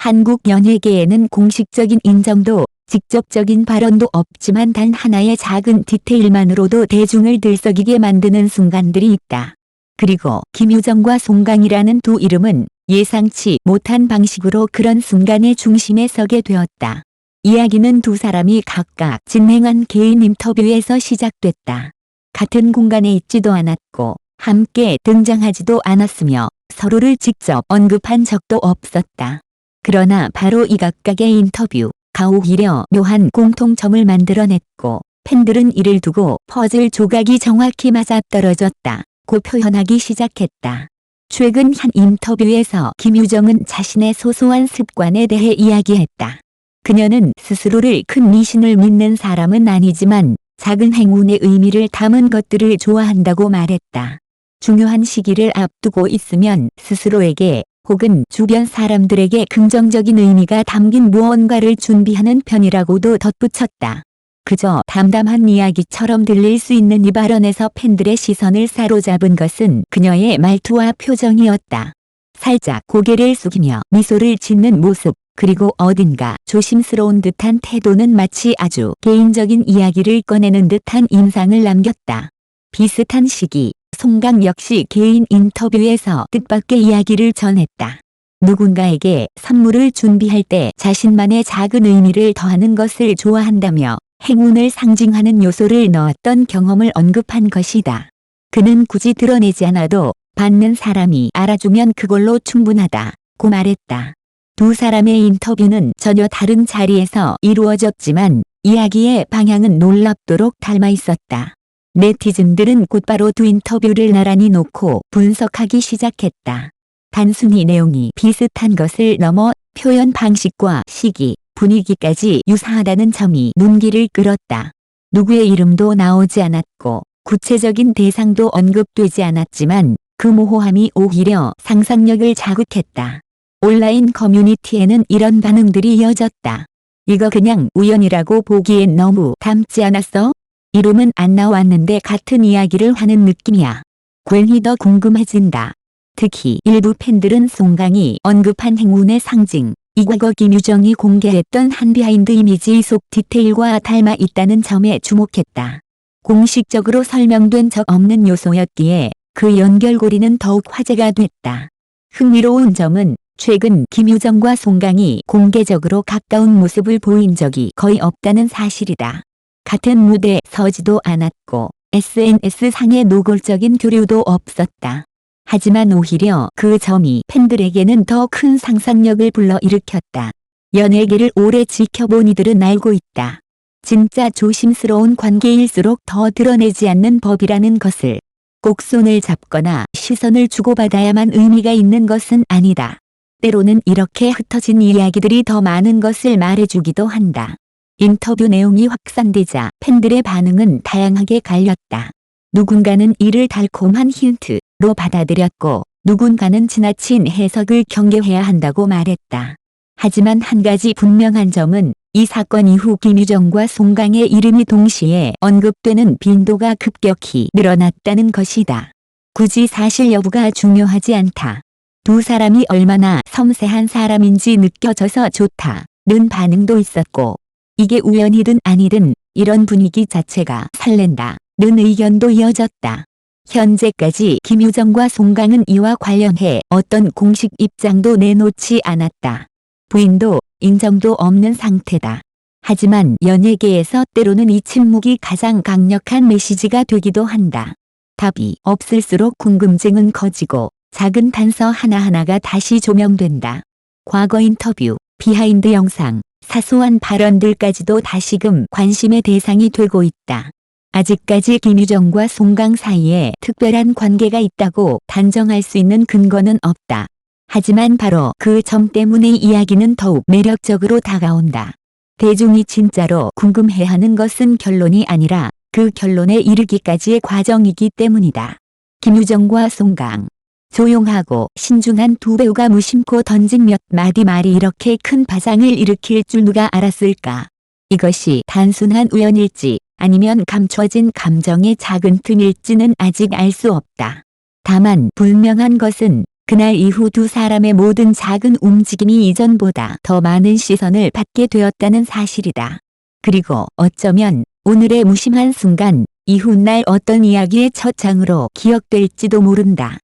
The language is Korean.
한국 연예계에는 공식적인 인정도 직접적인 발언도 없지만 단 하나의 작은 디테일만으로도 대중을 들썩이게 만드는 순간들이 있다. 그리고 김유정과 송강이라는 두 이름은 예상치 못한 방식으로 그런 순간의 중심에 서게 되었다. 이야기는 두 사람이 각각 진행한 개인 인터뷰에서 시작됐다. 같은 공간에 있지도 않았고 함께 등장하지도 않았으며 서로를 직접 언급한 적도 없었다. 그러나 바로 이 각각의 인터뷰가 오히려 묘한 공통점을 만들어냈고 팬들은 이를 두고 퍼즐 조각이 정확히 맞아떨어졌다고 표현하기 시작했다. 최근 한 인터뷰에서 김유정은 자신의 소소한 습관에 대해 이야기했다. 그녀는 스스로를 큰 미신을 믿는 사람은 아니지만 작은 행운의 의미를 담은 것들을 좋아한다고 말했다. 중요한 시기를 앞두고 있으면 스스로에게 혹은 주변 사람들에게 긍정적인 의미가 담긴 무언가를 준비하는 편이라고도 덧붙였다. 그저 담담한 이야기처럼 들릴 수 있는 이 발언에서 팬들의 시선을 사로잡은 것은 그녀의 말투와 표정이었다. 살짝 고개를 숙이며 미소를 짓는 모습, 그리고 어딘가 조심스러운 듯한 태도는 마치 아주 개인적인 이야기를 꺼내는 듯한 인상을 남겼다. 비슷한 시기, 송강 역시 개인 인터뷰에서 뜻밖의 이야기를 전했다. 누군가에게 선물을 준비할 때 자신만의 작은 의미를 더하는 것을 좋아한다며 행운을 상징하는 요소를 넣었던 경험을 언급한 것이다. 그는 굳이 드러내지 않아도 받는 사람이 알아주면 그걸로 충분하다고 말했다. 두 사람의 인터뷰는 전혀 다른 자리에서 이루어졌지만 이야기의 방향은 놀랍도록 닮아 있었다. 네티즌들은 곧바로 두 인터뷰를 나란히 놓고 분석하기 시작했다. 단순히 내용이 비슷한 것을 넘어 표현 방식과 시기, 분위기까지 유사하다는 점이 눈길을 끌었다. 누구의 이름도 나오지 않았고 구체적인 대상도 언급되지 않았지만 그 모호함이 오히려 상상력을 자극했다. 온라인 커뮤니티에는 이런 반응들이 이어졌다. 이거 그냥 우연이라고 보기엔 너무 닮지 않았어? 이름은 안 나왔는데 같은 이야기를 하는 느낌이야. 괜히 더 궁금해진다. 특히 일부 팬들은 송강이 언급한 행운의 상징, 이 과거 김유정이 공개했던 한 비하인드 이미지 속 디테일과 닮아 있다는 점에 주목했다. 공식적으로 설명된 적 없는 요소였기에 그 연결고리는 더욱 화제가 됐다. 흥미로운 점은 최근 김유정과 송강이 공개적으로 가까운 모습을 보인 적이 거의 없다는 사실이다. 같은 무대에 서지도 않았고 SNS상의 노골적인 교류도 없었다. 하지만 오히려 그 점이 팬들에게는 더 큰 상상력을 불러일으켰다. 연예계를 오래 지켜본 이들은 알고 있다. 진짜 조심스러운 관계일수록 더 드러내지 않는 법이라는 것을. 꼭 손을 잡거나 시선을 주고받아야만 의미가 있는 것은 아니다. 때로는 이렇게 흩어진 이야기들이 더 많은 것을 말해주기도 한다. 인터뷰 내용이 확산되자 팬들의 반응은 다양하게 갈렸다. 누군가는 이를 달콤한 힌트로 받아들였고 누군가는 지나친 해석을 경계해야 한다고 말했다. 하지만 한 가지 분명한 점은 이 사건 이후 김유정과 송강의 이름이 동시에 언급되는 빈도가 급격히 늘어났다는 것이다. 굳이 사실 여부가 중요하지 않다. 두 사람이 얼마나 섬세한 사람인지 느껴져서 좋다는 반응도 있었고 이게 우연이든 아니든 이런 분위기 자체가 설렌다는 의견도 이어졌다. 현재까지 김유정과 송강은 이와 관련해 어떤 공식 입장도 내놓지 않았다. 부인도 인정도 없는 상태다. 하지만 연예계에서 때로는 이 침묵이 가장 강력한 메시지가 되기도 한다. 답이 없을수록 궁금증은 커지고 작은 단서 하나하나가 다시 조명된다. 과거 인터뷰, 비하인드 영상, 사소한 발언들까지도 다시금 관심의 대상이 되고 있다. 아직까지 김유정과 송강 사이에 특별한 관계가 있다고 단정할 수 있는 근거는 없다. 하지만 바로 그 점 때문에 이야기는 더욱 매력적으로 다가온다. 대중이 진짜로 궁금해하는 것은 결론이 아니라 그 결론에 이르기까지의 과정이기 때문이다. 김유정과 송강. 조용하고 신중한 두 배우가 무심코 던진 몇 마디 말이 이렇게 큰 파장을 일으킬 줄 누가 알았을까? 이것이 단순한 우연일지 아니면 감춰진 감정의 작은 틈일지는 아직 알 수 없다. 다만 분명한 것은 그날 이후 두 사람의 모든 작은 움직임이 이전보다 더 많은 시선을 받게 되었다는 사실이다. 그리고 어쩌면 오늘의 무심한 순간, 이훗날 어떤 이야기의 첫 장으로 기억될지도 모른다.